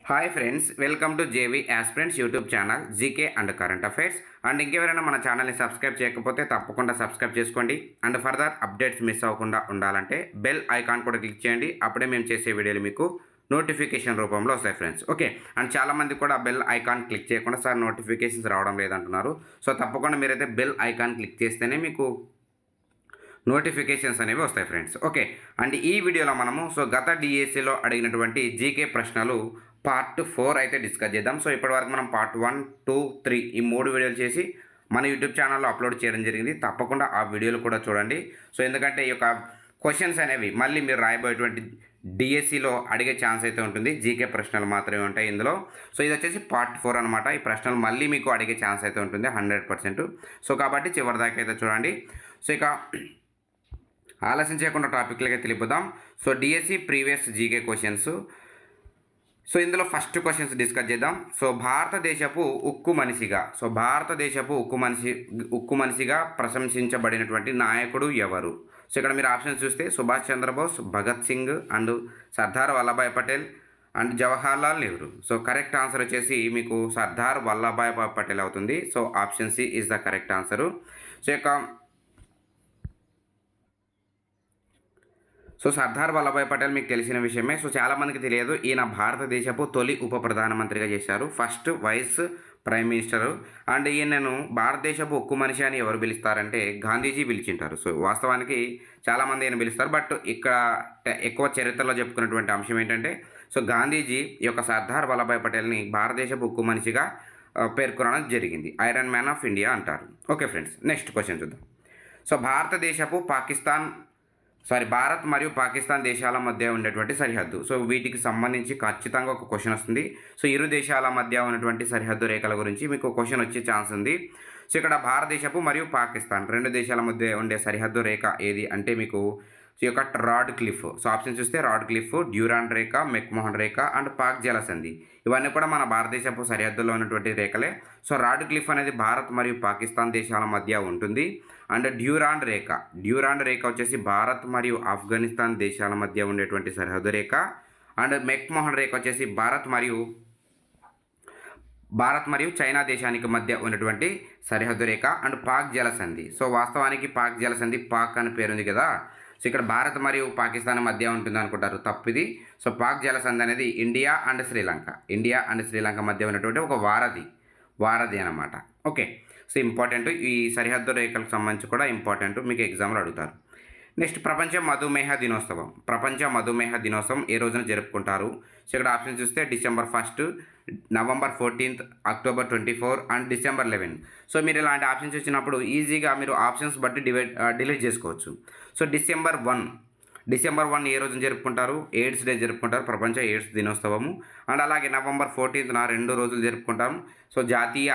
Hi friends, welcome to JV aspirants YouTube channel GK and current affairs. And ఇంకెవరైనా మన ఛానల్ని subscribe చేయకపోతే తప్పకుండా సబ్స్క్రైబ్ చేసుకోండి. అండ్ ఫర్దర్ అప్డేట్స్ మిస్ అవ్వకుండా ఉండాలంటే బెల్ ఐకాన్ కూడా క్లిక్ చేయండి. అప్పుడే మేము చేసే వీడియోలు మీకు నోటిఫికేషన్ రూపంలో వస్తాయి ఫ్రెండ్స్. ఓకే, అండ్ చాలామంది కూడా బెల్ ఐకాన్ క్లిక్ చేయకుండా సార్ నోటిఫికేషన్స్ రావడం లేదంటున్నారు. సో తప్పకుండా మీరైతే బెల్ ఐకాన్ క్లిక్ చేస్తేనే మీకు నోటిఫికేషన్స్ అనేవి వస్తాయి ఫ్రెండ్స్. ఓకే, అండ్ ఈ వీడియోలో మనము గత డిఎస్సిలో అడిగినటువంటి జీకే ప్రశ్నలు పార్ట్ 4 అయితే డిస్కస్ చేద్దాం. సో ఇప్పటివరకు మనం పార్ట్ 1, 2, 3 ఈ 3 వీడియోలు చేసి మన యూట్యూబ్ ఛానల్లో అప్లోడ్ చేయడం జరిగింది. తప్పకుండా ఆ వీడియోలు కూడా చూడండి. సో ఎందుకంటే ఈ యొక్క క్వశ్చన్స్ అనేవి మళ్ళీ మీరు రాయబోయేటువంటి డిఎస్సిలో అడిగే ఛాన్స్ అయితే ఉంటుంది. జీకే ప్రశ్నలు మాత్రమే ఉంటాయి ఇందులో. సో ఇది వచ్చేసి పార్ట్ 4 అనమాట. ఈ ప్రశ్నలు మళ్ళీ మీకు అడిగే ఛాన్స్ అయితే ఉంటుంది 100%. సో కాబట్టి చివరిదాకా అయితే చూడండి. సో ఇక ఆలస్యం చేయకుండా టాపిక్లకే తెలిపిద్దాం. So DSC previous GK questions. So ఇందులో ఫస్ట్ క్వశ్చన్స్ డిస్కస్ చేద్దాం. సో భారతదేశపు ఉక్కు మనిషిగా ప్రశంసించబడినటువంటి నాయకుడు ఎవరు? సో ఇక్కడ మీరు ఆప్షన్స్ చూస్తే Subhash Chandra Bose, Bhagat Singh and Sardar Vallabhbhai Patel and Jawaharlal Nehru. So correct answer వచ్చేసి మీకు సర్దార్ వల్లభాయ్ పటేల్ అవుతుంది. So option C is the correct answer. So Sardar Vallabhbhai Patel మీకు తెలిసిన విషయమే. సో చాలామందికి తెలియదు, ఈయన భారతదేశపు తొలి ఉప ప్రధానమంత్రిగా చేశారు, first vice prime minister. And ఈయనను భారతదేశపు ఉక్కు మనిషి అని ఎవరు పిలుస్తారంటే గాంధీజీ పిలిచింటారు. సో వాస్తవానికి చాలామంది ఈయన పిలుస్తారు, బట్ ఇక్కడ ఎక్కువ చరిత్రలో చెప్పుకున్నటువంటి అంశం ఏంటంటే గాంధీజీ ఈ యొక్క సర్దార్ వల్లభాయ్ పటేల్ని భారతదేశపు ఉక్కు మనిషిగా పేర్కొనడం జరిగింది. ఐరన్ మ్యాన్ ఆఫ్ ఇండియా అంటారు. ఓకే ఫ్రెండ్స్, నెక్స్ట్ క్వశ్చన్ చూద్దాం. సో భారత్ మరియు పాకిస్తాన్ దేశాల మధ్య ఉండేటువంటి సరిహద్దు. సో వీటికి సంబంధించి ఖచ్చితంగా ఒక క్వశ్చన్ వస్తుంది. సో ఇరు దేశాల మధ్య ఉన్నటువంటి సరిహద్దు రేఖల గురించి మీకు క్వశ్చన్ వచ్చే ఛాన్స్ ఉంది. సో ఇక్కడ భారతదేశపు మరియు పాకిస్తాన్ రెండు దేశాల మధ్య ఉండే సరిహద్దు రేఖ ఏది అంటే మీకు ఈ యొక్క రాడ్ క్లిఫ్. సో ఆప్షన్ చూస్తే రాడ్ క్లిఫ్, డ్యూరాండ్ రేఖ, మెక్మోహన్ రేఖ అండ్ పాక్ జలసంధి. ఇవన్నీ కూడా మన భారతదేశపు సరిహద్దులో ఉన్నటువంటి రేఖలే. సో రాడ్ క్లిఫ్ అనేది భారత్ మరియు పాకిస్తాన్ దేశాల మధ్య ఉంటుంది. అండ్ డ్యూరాండ్ రేఖ వచ్చేసి భారత్ మరియు ఆఫ్ఘనిస్తాన్ దేశాల మధ్య ఉండేటువంటి సరిహద్దు రేఖ. అండ్ మెక్మోహన్ రేఖ వచ్చేసి భారత్ మరియు చైనా దేశానికి మధ్య ఉన్నటువంటి సరిహద్దు రేఖ. అండ్ పాక్ జలసంధి. సో వాస్తవానికి పాక్ జలసంధి పాక్ అని పేరుంది కదా. సో ఇక్కడ భారత్ మరియు పాకిస్తాన్ మధ్య ఉంటుంది అనుకుంటారు, తప్పిది. సో పాక్ జలసంధి అనేది ఇండియా అండ్ శ్రీలంక మధ్య ఉన్నటువంటి ఒక వారధి అన్నమాట. ఓకే, సో ఇంపార్టెంట్, ఈ సరిహద్దు రేఖలకు సంబంధించి కూడా ఇంపార్టెంట్, మీకు ఎగ్జామ్లో అడుగుతారు. నెక్స్ట్ ప్రపంచ మధుమేహ దినోత్సవం ఏ రోజున జరుపుకుంటారు? సో ఇక్కడ ఆప్షన్ చూస్తే December 1, November 14, October 24 and December 11. So మీరు ఇలాంటి ఆప్షన్స్ వచ్చినప్పుడు ఈజీగా మీరు ఆప్షన్స్ బట్టి డిలీట్ చేసుకోవచ్చు. సో December 1 ఏ రోజున జరుపుకుంటారు? ఎయిడ్స్ డే జరుపుకుంటారు, ప్రపంచ ఎయిడ్స్ దినోత్సవము. అండ్ అలాగే November 14న 2 రోజులు జరుపుకుంటాం. సో జాతీయ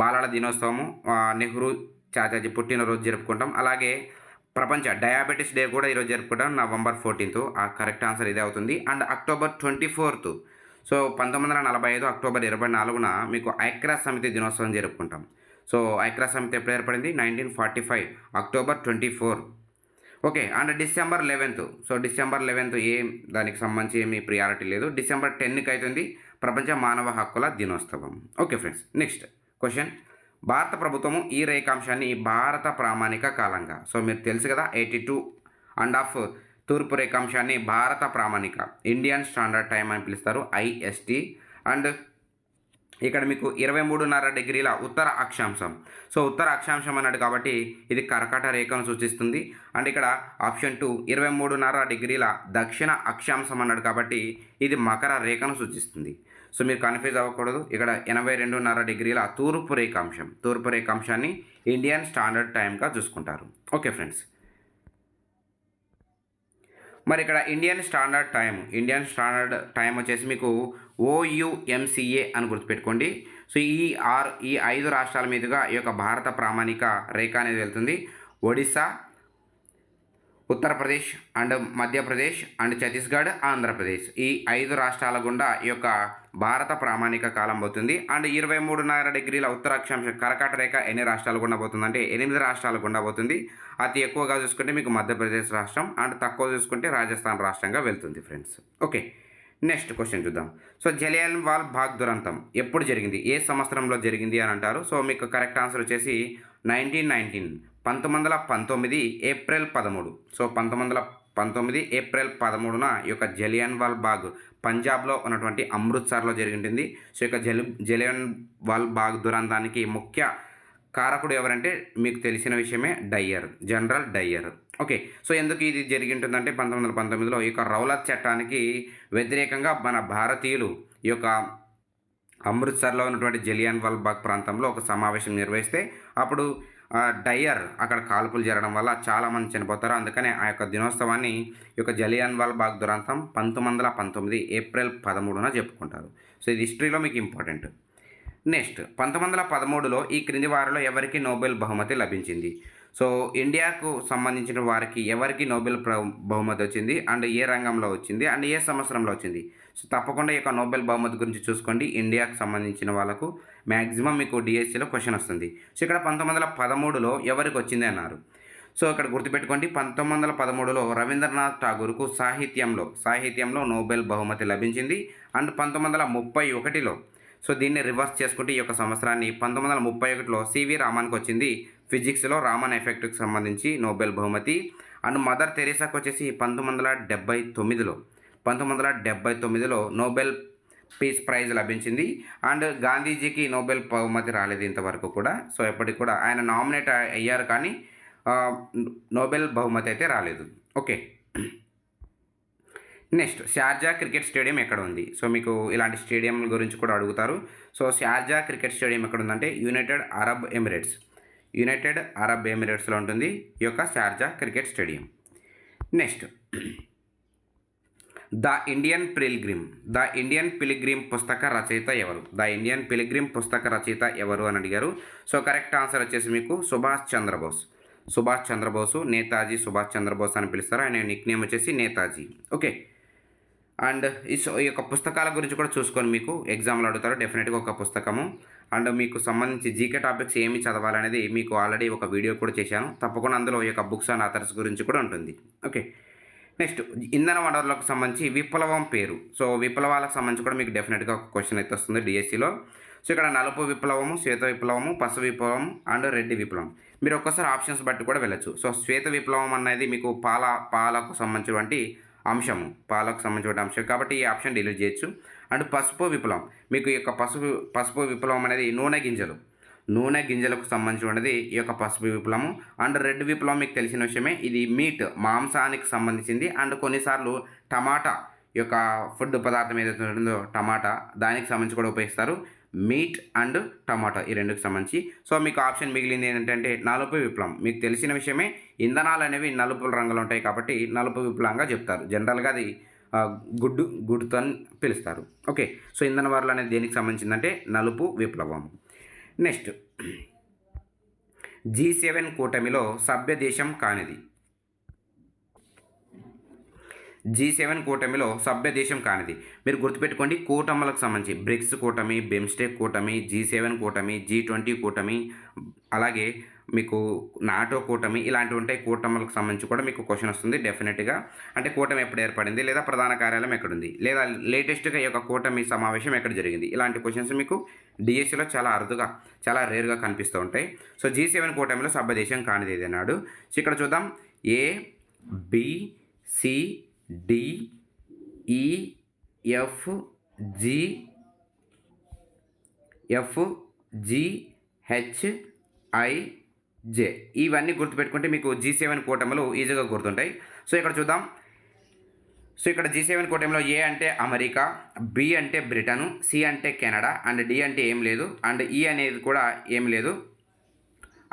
బాలల దినోత్సవము, నెహ్రూ చాచాజీ పుట్టినరోజు జరుపుకుంటాం. అలాగే ప్రపంచ డయాబెటీస్ డే కూడా ఈరోజు జరుపుకుంటాం, November 14. ఆ కరెక్ట్ ఆన్సర్ ఇదే అవుతుంది. And October 24. సో 1945 October 24న మీకు ఐక్యరాజ్య సమితి దినోత్సవం జరుపుకుంటాం. సో ఐక్యరాజ్య సమితి ఎప్పుడు ఏర్పడింది? 1945 October 24. Okay, and December 11. So December 11 దానికి సంబంధించి ఏమీ ప్రియారిటీ లేదు. December 10కి అవుతుంది ప్రపంచ మానవ హక్కుల దినోత్సవం. Okay friends, next question. భారత ప్రభుత్వము ఈ రేఖాంశాన్ని భారత ప్రామాణిక కాలంగా, సో మీరు తెలుసు కదా 82.5 తూర్పు రేఖాంశాన్ని భారత ప్రామాణిక ఇండియన్ స్టాండర్డ్ టైం అని పిలుస్తారు, IST. అండ్ ఇక్కడ మీకు 23.5 డిగ్రీల ఉత్తర అక్షాంశం. సో ఉత్తర అక్షాంశం అన్నాడు కాబట్టి ఇది కర్కట రేఖను సూచిస్తుంది. అండ్ ఇక్కడ ఆప్షన్ 2 23.5 డిగ్రీల దక్షిణ అక్షాంశం అన్నాడు కాబట్టి ఇది మకర రేఖను సూచిస్తుంది. సో మీరు కన్ఫ్యూజ్ అవ్వకూడదు. ఇక్కడ 82.5 డిగ్రీల తూర్పు రేఖాంశాన్ని ఇండియన్ స్టాండర్డ్ టైంగా చూసుకుంటారు. ఓకే ఫ్రెండ్స్, మరి ఇక్కడ ఇండియన్ స్టాండర్డ్ టైం వచ్చేసి మీకు OUMCA అని గుర్తుపెట్టుకోండి. సో ఈ 5 రాష్ట్రాల మీదుగా ఈ యొక్క భారత ప్రామాణిక రేఖ అనేది వెళ్తుంది. ఒడిశా, ఉత్తరప్రదేశ్ అండ్ మధ్యప్రదేశ్ అండ్ ఛత్తీస్గఢ్, ఆంధ్రప్రదేశ్, ఈ 5 రాష్ట్రాల గుండా ఈ యొక్క భారత ప్రామాణిక కాలం పోతుంది. అండ్ 23.5 డిగ్రీల ఉత్తర అక్షాంశం కర్కాట రేఖ ఎన్ని రాష్ట్రాలు గుండా పోతుందంటే 8 రాష్ట్రాలు గుండా పోతుంది. అతి ఎక్కువగా చూసుకుంటే మీకు మధ్యప్రదేశ్ రాష్ట్రం, అండ్ తక్కువ చూసుకుంటే రాజస్థాన్ రాష్ట్రంగా వెళ్తుంది ఫ్రెండ్స్. ఓకే, నెక్స్ట్ క్వశ్చన్ చూద్దాం. సో జలియన్ వాల్ బాగ్ దురంతం ఎప్పుడు జరిగింది, ఏ సంవత్సరంలో జరిగింది అని అంటారు. సో మీకు కరెక్ట్ ఆన్సర్ వచ్చేసి 1919 ఏప్రిల్ 13. సో 1919 ఏప్రిల్ 13న ఈ యొక్క జలియన్ వాల్ బాగ్ పంజాబ్లో ఉన్నటువంటి అమృత్సర్లో జరిగి ఉంటుంది. సో ఇక జలియన్ వాల్ బాగ్ దురంతానికి ముఖ్య కారకుడు ఎవరంటే మీకు తెలిసిన విషయమే Dyer, general Dyer. Okay. So ఎందుకు ఇది జరిగి ఉంటుందంటే 1919లో ఈ యొక్క రౌలత్ చట్టానికి వ్యతిరేకంగా మన భారతీయులు ఈ యొక్క అమృత్సర్లో ఉన్నటువంటి జలియన్ వాల్ బాగ్ ప్రాంతంలో ఒక సమావేశం నిర్వహిస్తే అప్పుడు డయ్యర్ అక్కడ కాల్పులు జరగడం వల్ల చాలామంది చనిపోతారు. అందుకనే ఆ యొక్క దినోత్సవాన్ని ఈ యొక్క జలియన్ వాల్ బాగ్ దురంతం 1919 ఏప్రిల్ 13న చెప్పుకుంటారు. సో ఇది హిస్టరీలో మీకు ఇంపార్టెంట్. నెక్స్ట్ 1913లో ఈ క్రింది వారిలో ఎవరికి నోబెల్ బహుమతి లభించింది. సో ఇండియాకు సంబంధించిన వారికి ఎవరికి నోబెల్ బహుమతి వచ్చింది అండ్ ఏ రంగంలో వచ్చింది అండ్ ఏ సంవత్సరంలో వచ్చింది. సో తప్పకుండా ఈ యొక్క నోబెల్ బహుమతి గురించి చూసుకోండి. ఇండియాకు సంబంధించిన వాళ్ళకు మ్యాక్సిమం మీకు డిఎస్సిలో క్వశ్చన్ వస్తుంది. సో ఇక్కడ 1913లో ఎవరికి వచ్చింది అన్నారు. సో ఇక్కడ గుర్తుపెట్టుకోండి, 1913లో రవీంద్రనాథ్ ఠాగూర్కు సాహిత్యంలో నోబెల్ బహుమతి లభించింది. అండ్ 1931లో సో దీన్ని రివర్స్ చేసుకుంటే ఈ యొక్క సంవత్సరాన్ని 1931లో సివి రామన్కి వచ్చింది. ఫిజిక్స్లో రామన్ ఎఫెక్ట్కి సంబంధించి నోబెల్ బహుమతి. అండ్ మదర్ తెరీసాకు వచ్చేసి 1979లో నోబెల్ పీస్ ప్రైజ్ లభించింది. అండ్ గాంధీజీకి నోబెల్ బహుమతి రాలేదు ఇంతవరకు కూడా. సో ఎప్పటికి కూడా ఆయన నామినేట్ అయ్యారు కానీ నోబెల్ బహుమతి అయితే రాలేదు. Okay. Next Sharjah cricket stadium ఎక్కడ ఉంది. సో మీకు ఇలాంటి స్టేడియం గురించి కూడా అడుగుతారు. సో షార్జా క్రికెట్ స్టేడియం ఎక్కడ ఉందంటే యునైటెడ్ అరబ్ ఎమిరేట్స్లో ఉంటుంది ఈ యొక్క Sharjah cricket stadium. Next the Indian pilgrim పుస్తక రచయిత ఎవరు అని అడిగారు. సో కరెక్ట్ ఆన్సర్ వచ్చేసి మీకు సుభాష్ చంద్రబోస్, నేతాజీ సుభాష్ చంద్రబోస్ అని పిలుస్తారు. ఆయన నిక్ నేమ్ వచ్చేసి నేతాజీ. ఓకే. అండ్ ఈ యొక్క పుస్తకాల గురించి కూడా చూసుకొని మీకు ఎగ్జామ్లో అడుగుతారు డెఫినెట్గా ఒక పుస్తకము. అండ్ మీకు సంబంధించి జీకే టాపిక్స్ ఏమి చదవాలనేది మీకు ఆల్రెడీ ఒక వీడియో కూడా చేశాను. తప్పకుండా అందులో ఈ యొక్క బుక్స్ అండ్ ఆథర్స్ గురించి కూడా ఉంటుంది. ఓకే. నెక్స్ట్ ఇంధన వనరులకు సంబంధించి విప్లవం పేరు. సో విప్లవాలకు సంబంధించి కూడా మీకు డెఫినెట్గా ఒక క్వశ్చన్ అయితే వస్తుంది డిఎస్సిలో. సో ఇక్కడ నలుపు విప్లవము, శ్వేత విప్లవము, పసుపు విప్లవం అండ్ రెడ్డి విప్లవం. మీరు ఒక్కసారి ఆప్షన్స్ బట్టి కూడా వెళ్ళచ్చు. సో శ్వేత విప్లవం అనేది మీకు పాలకు సంబంధించినటువంటి అంశం కాబట్టి ఈ ఆప్షన్ డిలీట్ చేయొచ్చు. అండ్ పసుపు విప్లవం మీకు ఈ యొక్క పసుపు విప్లవం అనేది నూనె గింజలకు సంబంధించినది ఈ యొక్క పసుపు విప్లవం. అండ్ రెడ్ విప్లవం మీకు తెలిసిన విషయమే, ఇది మాంసానికి సంబంధించింది. అండ్ కొన్నిసార్లు టమాటా ఈ యొక్క ఫుడ్ పదార్థం ఏదైతే ఉంటుందో టమాటా, దానికి సంబంధించి కూడా ఉపయోగిస్తారు. మీట్ అండ్ టమాటా ఈ రెండుకి సంబంధించి. సో మీకు ఆప్షన్ మిగిలింది ఏంటంటే నలుపు విప్లవం. మీకు తెలిసిన విషయమే, ఇంధనాలు అనేవి నలుపు రంగులో ఉంటాయి కాబట్టి నలుపు విప్లవంగా చెప్తారు. జనరల్గా అది గుడ్డుతో పిలుస్తారు. ఓకే. సో ఇంధన వనరులు అనేది దేనికి సంబంధించిందంటే నలుపు విప్లవం. నెక్స్ట్ G7 కూటమిలో సభ్య దేశం కానిది. G7 కూటమిలో సభ్య దేశం కానిది. మీరు గుర్తుపెట్టుకోండి, కూటములకు సంబంధించి బ్రిక్స్ కూటమి, బిమ్స్టెక్ కూటమి, G7 కూటమి, G20 కూటమి, అలాగే మీకు నాటో కూటమి ఇలాంటివి ఉంటాయి. కూటములకు సంబంధించి కూడా మీకు క్వశ్చన్ వస్తుంది డెఫినెట్గా. అంటే కూటమి ఎప్పుడు ఏర్పడింది, లేదా ప్రధాన కార్యాలయం ఎక్కడుంది, లేదా లేటెస్ట్గా ఈ యొక్క కూటమి సమావేశం ఎక్కడ జరిగింది, ఇలాంటి క్వశ్చన్స్ మీకు డిఎస్సిలో చాలా అరుదుగా, చాలా రేర్గా కనిపిస్తూ ఉంటాయి. సో G7 కూటమిలో సభ్య దేశం కానిది ఏది అన్నాడు. సో ఇక్కడ చూద్దాం, A, B, C, D, E, F, G, H, I, J ఇవన్నీ గుర్తుపెట్టుకుంటే మీకు G7 కూటమిలో ఈజీగా గుర్తుంటాయి. సో ఇక్కడ చూద్దాం. సో ఇక్కడ G7 కూటమిలో ఏ అంటే అమెరికా, బి అంటే బ్రిటను, సి అంటే కెనడా, అండ్ డి అంటే ఏం లేదు, అండ్ ఈ అనేది కూడా ఏం లేదు.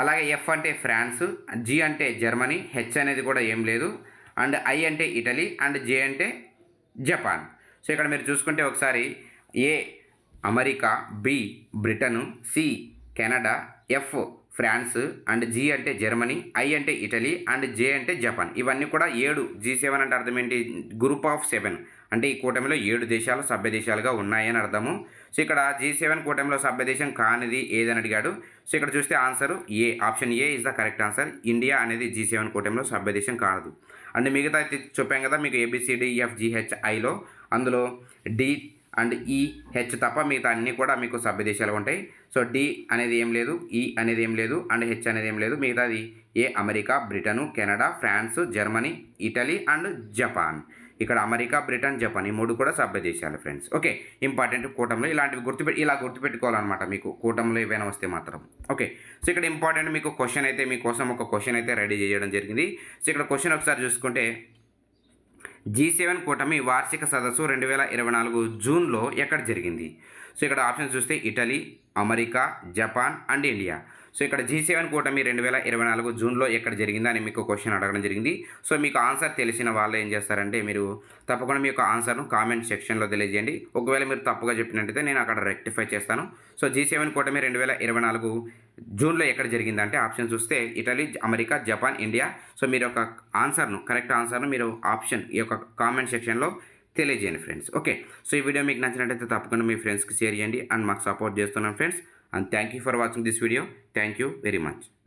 అలాగే ఎఫ్ అంటే ఫ్రాన్స్, జి అంటే జర్మనీ, హెచ్ అనేది కూడా ఏం లేదు, అండ్ ఐ అంటే ఇటలీ, అండ్ జే అంటే జపాన్. సో ఇక్కడ మీరు చూసుకుంటే ఒకసారి A America, B Britain, C Canada, F France, and G అంటే జర్మనీ, ఐ అంటే ఇటలీ, అండ్ జే అంటే జపాన్. ఇవన్నీ కూడా 7. G7 అంటే అర్థం ఏంటి, గ్రూప్ ఆఫ్ 7. అంటే ఈ కూటమిలో 7 దేశాలు సభ్య దేశాలుగా ఉన్నాయని అర్థము. సో ఇక్కడ G7 కూటమిలో సభ్య దేశం కానిది ఏదని అడిగాడు. సో ఇక్కడ చూస్తే answer A, option A is the correct answer. India అనేది G7 కూటమిలో సభ్య దేశం కాదు. అండ్ మిగతా చెప్పాం కదా మీకు ABCDEFGHIలో అందులో డి అండ్ ఈ హెచ్ తప్ప మిగతా అన్నీ కూడా మీకు సభ్య దేశాలు ఉంటాయి. సో డి అనేది ఏం లేదు, ఈ అనేది ఏం లేదు, అండ్ హెచ్ అనేది ఏం లేదు. మిగతాది A America, Britain, Canada, France, Germany, Italy and Japan. ఇక్కడ అమెరికా, బ్రిటన్, జపాన్ ఈ 3 కూడా సభ్య దేశాలు ఫ్రెండ్స్. ఓకే, ఇంపార్టెంట్ కూటమిలో ఇలాంటివి ఇలా గుర్తుపెట్టుకోవాలన్నమాట మీకు కూటమిలో ఏవైనా వస్తే మాత్రం. ఓకే, సో ఇక్కడ ఇంపార్టెంట్ మీకు క్వశ్చన్ అయితే మీకోసం ఒక క్వశ్చన్ అయితే రెడీ చేయడం జరిగింది. సో ఇక్కడ క్వశ్చన్ ఒకసారి చూసుకుంటే G7 కూటమి వార్షిక సదస్సు 2024 జూన్లో ఎక్కడ జరిగింది? సో ఇక్కడ ఆప్షన్స్ చూస్తే Italy, America, Japan and India. So ఇక్కడ G7 కూటమి 2024 జూన్లో ఎక్కడ జరిగిందని మీకు క్వశ్చన్ అడగడం జరిగింది. సో మీకు ఆన్సర్ తెలిసిన వాళ్ళు ఏం చేస్తారంటే మీరు తప్పకుండా మీ యొక్క ఆన్సర్ను కామెంట్ సెక్షన్లో తెలియజేయండి. ఒకవేళ మీరు తప్పుగా చెప్పినట్టయితే నేను అక్కడ రెక్టిఫై చేస్తాను. సో G7 కూటమి 2024 జూన్లో ఎక్కడ జరిగిందంటే ఆప్షన్ చూస్తే Italy, America, Japan, India. So మీరు యొక్క కరెక్ట్ ఆన్సర్ను మీరు ఆప్షన్ ఈ యొక్క కామెంట్ సెక్షన్లో తెలియజేయండి ఫ్రెండ్స్. ఓకే, సో ఈ వీడియో మీకు నచ్చినట్టయితే తప్పకుండా మీ ఫ్రెండ్స్కి షేర్ చేయండి అండ్ మాకు సపోర్ట్ చేస్తున్నాను friends. And thank you for watching this video. Thank you very much.